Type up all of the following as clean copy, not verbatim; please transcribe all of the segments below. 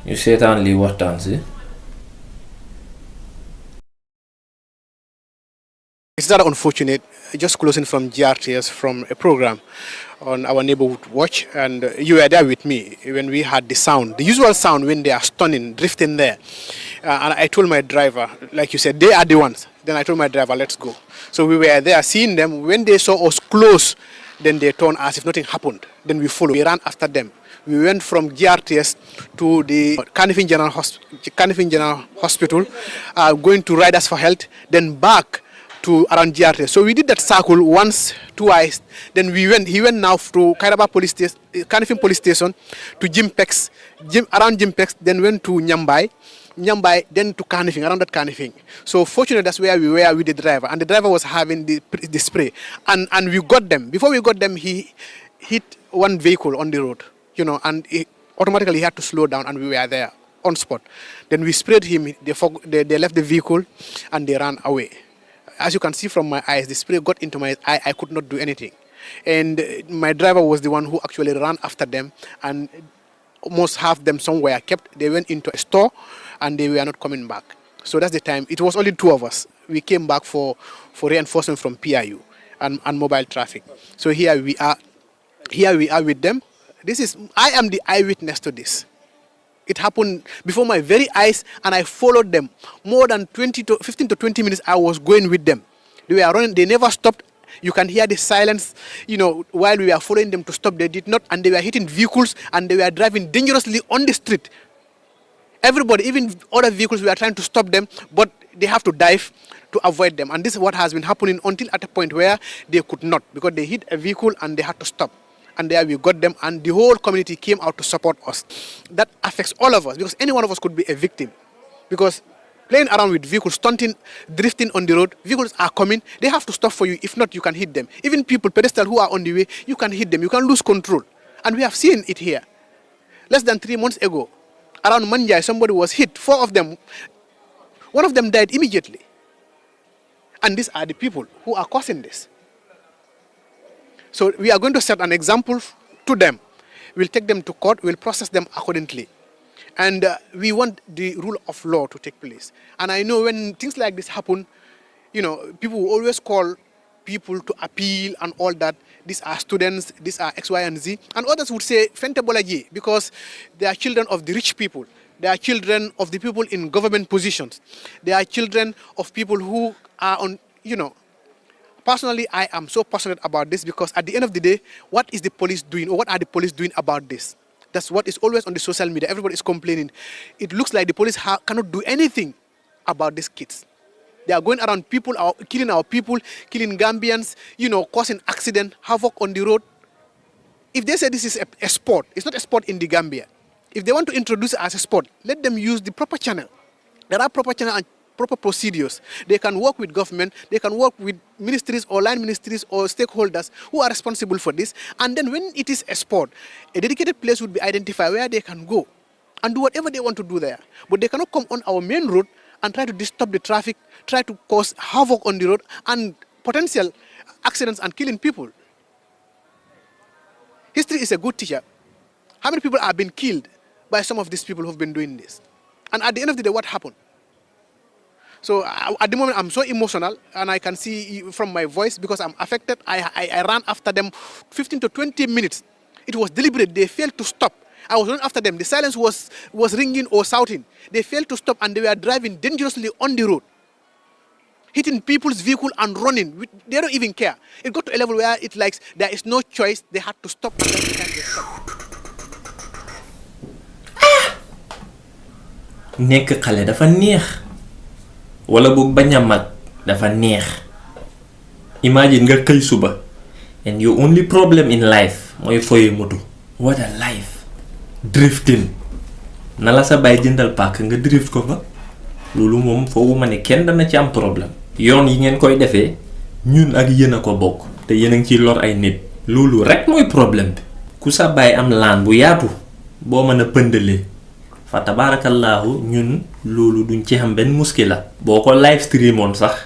ñu seetaan li waxtaan si. It's rather unfortunate, just closing from GRTS from a program on our neighborhood watch, and you were there with me when we had the sound, the usual sound when they are stunning, drifting there. And I told my driver, like you said, they are the ones. Then I told my driver, let's go. So we were there seeing them. When they saw us close, then they turned as if nothing happened. Then we followed. We ran after them. We went from GRTS to the Canifin General Hospital, going to Riders for Health, then back to around GRTS. So we did that circle once, twice. Then he went now to Kairaba Police Station, Canifin Police Station, to Jimpex, around Jimpex, then went to Nyambai, then to Canifing, around that Canifing. So fortunately, that's where we were with the driver. And the driver was having the spray. And we got them. Before we got them, he hit one vehicle on the road, and automatically he had to slow down, and we were there on spot. Then we sprayed him. They left the vehicle, and they ran away. As you can see from my eyes, the spray got into my eye. I could not do anything. And my driver was the one who actually ran after them, and almost half them somewhere kept. They went into a store, and they were not coming back. So that's the time. It was only two of us. We came back for reinforcement from PIU and mobile traffic. So here we are with them. I am the eyewitness to this. It happened before my very eyes, and I followed them. More than 15 to 20 minutes, I was going with them. They were running. They never stopped. You can hear the silence, while we were following them to stop. They did not, and they were hitting vehicles, and they were driving dangerously on the street. Everybody, even other vehicles, we are trying to stop them, but they have to dive to avoid them. And this is what has been happening until at a point where they could not, because they hit a vehicle and they had to stop. And there we got them, and the whole community came out to support us. That affects all of us, because any one of us could be a victim. Because playing around with vehicles, stunting, drifting on the road, vehicles are coming, they have to stop for you. If not, you can hit them. Even people, pedestrians who are on the way, you can hit them. You can lose control. And we have seen it here. Less than 3 months ago, around Manjai, somebody was hit, 4 of them. One of them died immediately. And these are the people who are causing this. So we are going to set an example to them. We'll take them to court. We'll process them accordingly. And we want the rule of law to take place. And I know when things like this happen, people will always call people to appeal and all that. These are students, these are X, Y, and Z. And others would say, Fentebolaji, because they are children of the rich people. They are children of the people in government positions. They are children of people who are on, Personally, I am so passionate about this, because at the end of the day, what is the police doing, or what are the police doing about this? That's what is always on the social media. Everybody is complaining. It looks like the police cannot do anything about these kids. They are going around killing our people, killing Gambians, causing accident, havoc on the road. If they say this is a sport, it's not a sport in the Gambia. If they want to introduce it as a sport, let them use the proper channel. There are proper channel and proper procedures. They can work with government, they can work with ministries or line ministries or stakeholders who are responsible for this. And then when it is a sport, a dedicated place would be identified where they can go and do whatever they want to do there. But they cannot come on our main road and try to disturb the traffic, try to cause havoc on the road and potential accidents and killing people. History is a good teacher. How many people have been killed by some of these people who have been doing this? And at the end of the day, what happened? So at the moment, I'm so emotional, and I can see from my voice, because I'm affected. I ran after them 15 to 20 minutes. It was deliberate. They failed to stop. I was running after them. The silence was ringing or shouting. They failed to stop, and they were driving dangerously on the road, hitting people's vehicle and running. They don't even care. It got to a level where it's like there is no choice. They had to stop, and then they stopped. Nekk xale dafa neex. Wala boog bañ a mag dafa neex. Imagine nga xëy suba and your only problem in life mooy foye moto. What a life. Drifting. Na la sa bay jëndal paak nga drift ko fa. Loolu moom foofu ma ne kenn dana ci am problème. Yoon yi ngeen koy defee ñun ak yéen a ko bokk te yéen a ngi ciy lor ay nit. Loolu rek mooy problème bi. Ku sa bay am laan bu yaatu boo mën a pëndalee. Fa tabarakallahu ñun loolu duñ ci xam ben muskila boko live stream on sax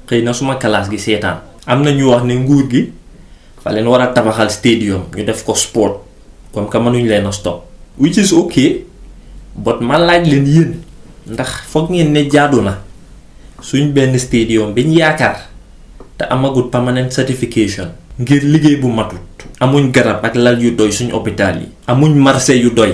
xeyna suma classe gi sétan amna ñu wax ne nguur gi fa leen wara tabaxal stadium ñu def ko sport comme ka mënuñ leena stop which is okay but ma laaj leen yéen ndax foog ngeen ne jaadu na suñ benn stadium biñ yaakaar te amagut permanent certification ngir liggéey bu matut amuñ garab ak lal yu doy suñ hôpital yi amuñ marché yu doy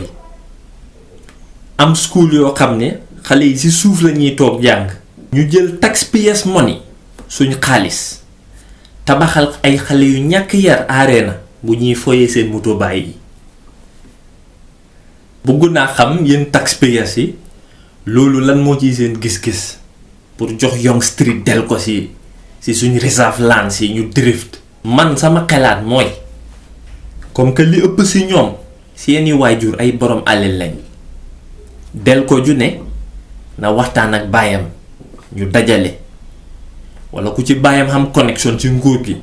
am school yoo xam ne xale yi ci suuf lañuy toog jàng ñu jël taxpayers money suñ xaalis tabaxal ay xale yu ñàkk yar arena bu ñuy foyee seen moto baay yi bëgg naa xam yéen taxpayers yi loolu lan moo ci seen gis-gis pour jox Young Street del ko si suñ reserve land si ñu drift man sama xalaat mooy comme que li ëpp si ñoom seeni waajur ay borom alal lañ del ko ju ne na waxtaan ak baayam ñu dajale wala ku ci baayam xam connection ci nguur gi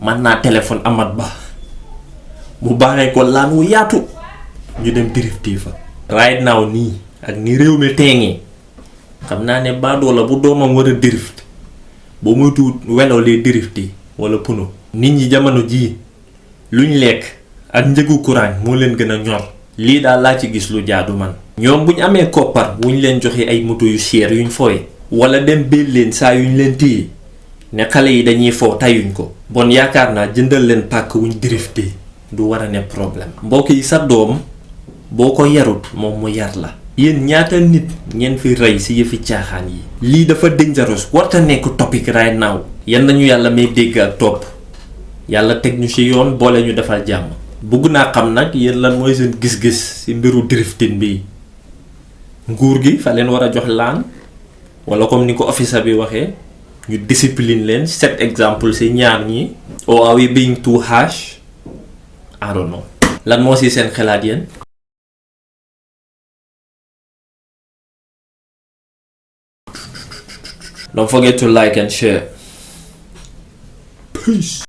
man naa téléphone amat ba bu baaxee ko laan wu yaatu ñu dem drifti fa right now nii ak ni réew mi teengee xam naa ne baadoo la bu doomam war a drift boo muy tuut welo lee drifti wala puno nit ñi jamono jii luñ lekk ak njëgu courant moo leen gën a ñor lii daal laa ci gis lu jaadu man ñoom buñ amee koppar buñ leen joxe ay moto yu cher yuñ fooye wala dem béel leen saa yuñ leen téye ne xale yi dañuy foo tayuñ ko bon yaakaar naa jëndal leen pàkk wuñ drifté du war a ne problème mbokk yi sa doom boo ko yarut moom mu yar la yéen ñaata nit ngeen fi rey ci yëfi caaxaan yi lii dafa dangerous warta nekk topic right now yan nañu yàlla may dégg ak topp yàlla teg ñu ci yoon boole ñu defal jàmm bëgg naa xam nag yéen lan mooy seen gis-gis ci mbiru drifting bi nguur gi fa leen war a jox laan wala comme ni ko officer bi waxee ñu discipline leen set exemple ci ñaar ñi or are we being too harsh I don't know lan moo ci seen xalaat yéen. Don't forget to like and share. Peace.